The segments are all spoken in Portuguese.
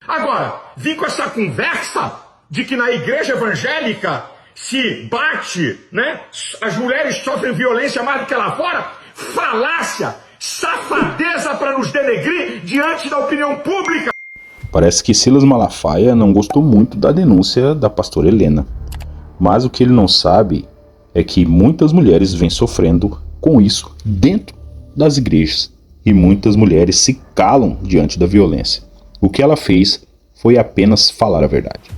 Agora, vim com essa conversa de que na igreja evangélica se bate, né? As mulheres sofrem violência mais do que lá fora. Falácia, safadeza para nos denegrir diante da opinião pública. Parece que Silas Malafaia não gostou muito da denúncia da pastora Helena. Mas o que ele não sabe é que muitas mulheres vêm sofrendo com isso dentro das igrejas. E muitas mulheres se calam diante da violência. O que ela fez foi apenas falar a verdade.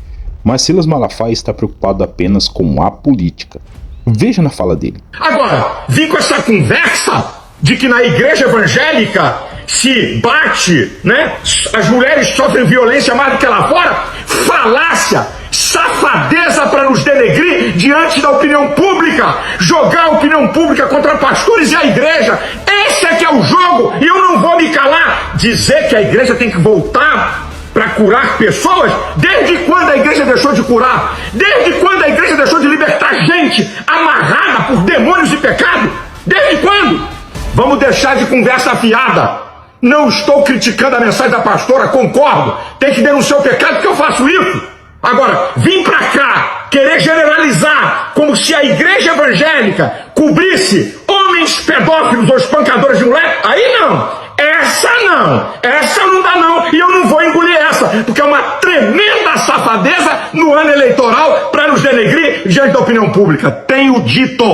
Mas Silas Malafaia está preocupado apenas com a política. Veja na fala dele. Agora, vim com essa conversa de que na igreja evangélica se bate, né? As mulheres sofrem violência mais do que lá fora. Falácia, safadeza para nos denegrir diante da opinião pública. Jogar a opinião pública contra pastores e a igreja. Esse é que é o jogo e eu não vou me calar. Dizer que a igreja tem que voltar para curar pessoas? Desde quando a igreja deixou de curar? Desde quando a igreja deixou de libertar gente amarrada por demônios e pecado? Desde quando? Vamos deixar de conversa fiada. Não estou criticando a mensagem da pastora, concordo. Tem que denunciar o pecado porque eu faço isso. Agora, vim pra cá querer generalizar como se a igreja evangélica cobrisse homens pedófilos ou espancadores de mulher. Aí não. Essa não dá não, e eu não vou engolir essa, porque é uma tremenda safadeza no ano eleitoral para nos denegrir diante da opinião pública. Tenho dito,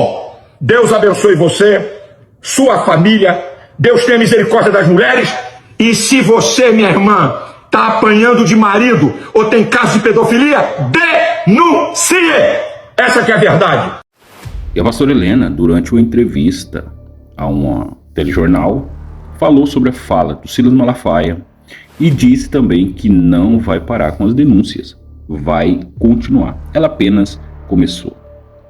Deus abençoe você, sua família, Deus tenha misericórdia das mulheres, e se você, minha irmã, está apanhando de marido ou tem caso de pedofilia, denuncie! Essa que é a verdade. E a pastora Helena, durante uma entrevista a um telejornal, falou sobre a fala do Silas Malafaia e disse também que não vai parar com as denúncias, vai continuar. Ela apenas começou.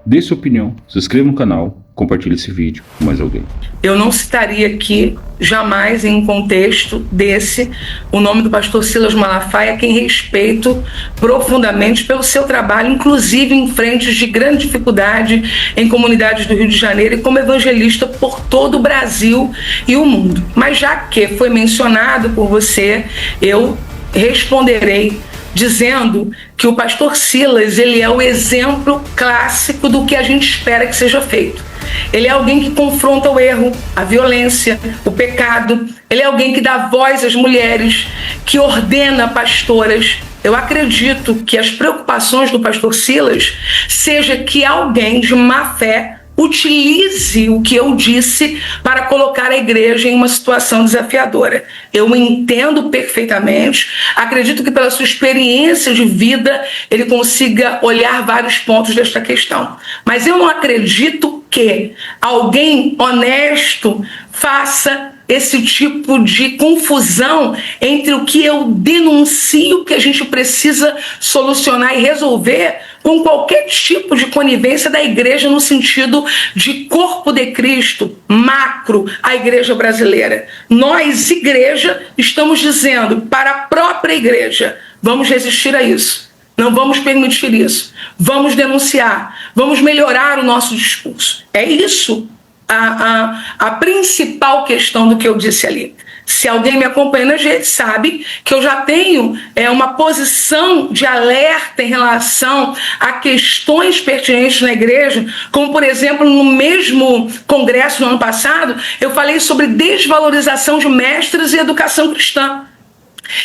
Dê sua opinião, se inscreva no canal, compartilhe esse vídeo com mais alguém. Eu não citaria aqui, jamais em um contexto desse, o nome do pastor Silas Malafaia, quem respeito profundamente pelo seu trabalho, inclusive em frentes de grande dificuldade em comunidades do Rio de Janeiro e como evangelista por todo o Brasil e o mundo. Mas já que foi mencionado por você, eu responderei dizendo que o pastor Silas, ele é o exemplo clássico do que a gente espera que seja feito. Ele é alguém que confronta o erro, a violência, o pecado. Ele é alguém que dá voz às mulheres, que ordena pastoras. Eu acredito que as preocupações do pastor Silas seja que alguém de má fé utilize o que eu disse para colocar a igreja em uma situação desafiadora. Eu entendo perfeitamente, acredito que pela sua experiência de vida ele consiga olhar vários pontos desta questão. Mas eu não acredito que alguém honesto faça esse tipo de confusão entre o que eu denuncio que a gente precisa solucionar e resolver com qualquer tipo de conivência da igreja no sentido de corpo de Cristo, macro, a igreja brasileira. Nós, igreja, estamos dizendo para a própria igreja, vamos resistir a isso. Não vamos permitir isso. Vamos denunciar. Vamos melhorar o nosso discurso. É isso a principal questão do que eu disse ali. Se alguém me acompanha nas redes sabe que eu já tenho uma posição de alerta em relação a questões pertinentes na igreja, como, por exemplo, no mesmo congresso no ano passado, eu falei sobre desvalorização de mestres e educação cristã.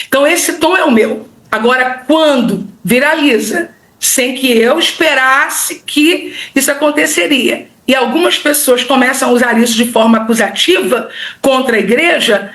Então esse tom é o meu. Agora, quando viraliza, sem que eu esperasse que isso aconteceria, e algumas pessoas começam a usar isso de forma acusativa contra a igreja,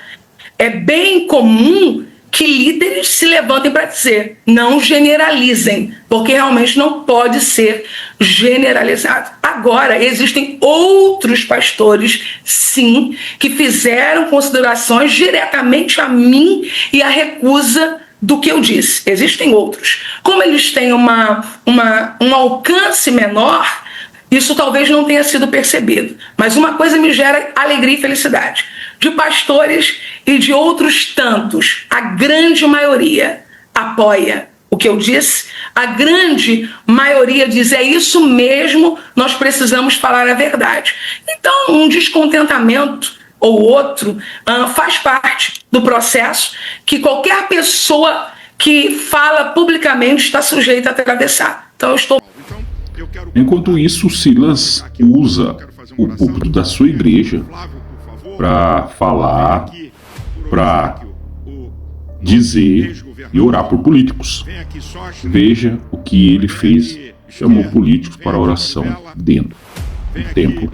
é bem comum que líderes se levantem para dizer, não generalizem, porque realmente não pode ser generalizado. Agora, existem outros pastores, sim, que fizeram considerações diretamente a mim e a recusa do que eu disse. Existem outros. Como eles têm um alcance menor, isso talvez não tenha sido percebido. Mas uma coisa me gera alegria e felicidade. De pastores e de outros tantos, a grande maioria apoia o que eu disse. A grande maioria diz, é isso mesmo, nós precisamos falar a verdade. Então, um descontentamento ou outro faz parte do processo que qualquer pessoa que fala publicamente está sujeito a atravessar. Então eu estou... Enquanto isso, Silas usa o púlpito da sua igreja para falar, para dizer e orar por políticos. Veja o que ele fez: chamou políticos para a oração dentro do templo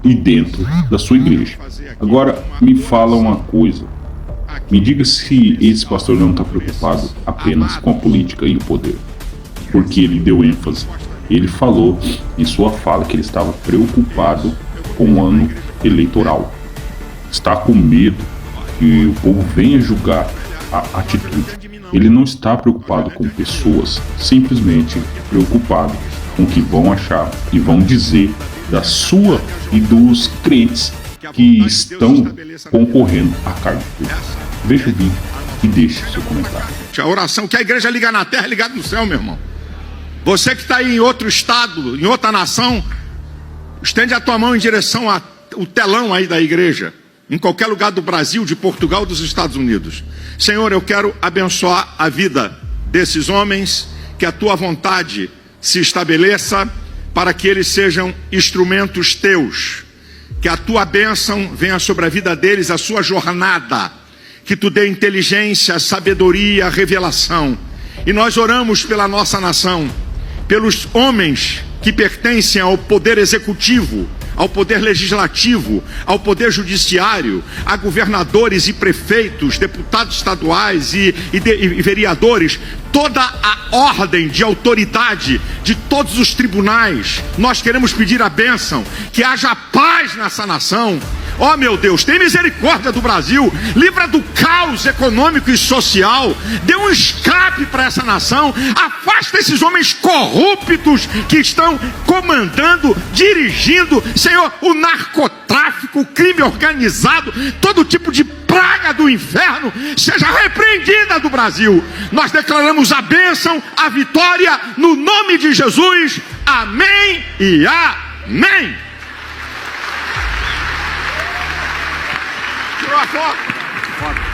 e dentro da sua igreja. Agora, me fala uma coisa. Me diga se esse pastor não está preocupado apenas com a política e o poder. Porque ele deu ênfase. Ele falou em sua fala que ele estava preocupado com o ano eleitoral. Está com medo que o povo venha julgar a atitude. Ele não está preocupado com pessoas, simplesmente preocupado com o que vão achar e vão dizer da sua e dos crentes que estão concorrendo a cargo público. Veja o vídeo e deixe seu comentário. A oração que a igreja liga na terra, ligada no céu, meu irmão. Você que está aí em outro estado, em outra nação, estende a tua mão em direção ao telão aí da igreja, em qualquer lugar do Brasil, de Portugal, dos Estados Unidos. Senhor, eu quero abençoar a vida desses homens, que a tua vontade se estabeleça para que eles sejam instrumentos teus, que a tua bênção venha sobre a vida deles, a sua jornada, que tu dê inteligência, sabedoria, revelação. E nós oramos pela nossa nação, pelos homens que pertencem ao poder executivo, ao poder legislativo, ao poder judiciário, a governadores e prefeitos, deputados estaduais e vereadores, toda a ordem de autoridade de todos os tribunais. Nós queremos pedir a bênção, que haja paz nessa nação. Ó meu Deus, tem misericórdia do Brasil, livra do caos econômico e social, dê um escape para essa nação, afasta esses homens corruptos que estão comandando, dirigindo, Senhor, o narcotráfico, o crime organizado, todo tipo de praga do inferno, seja repreendida do Brasil. Nós declaramos a bênção, a vitória, no nome de Jesus, amém e amém. Tirou a foto?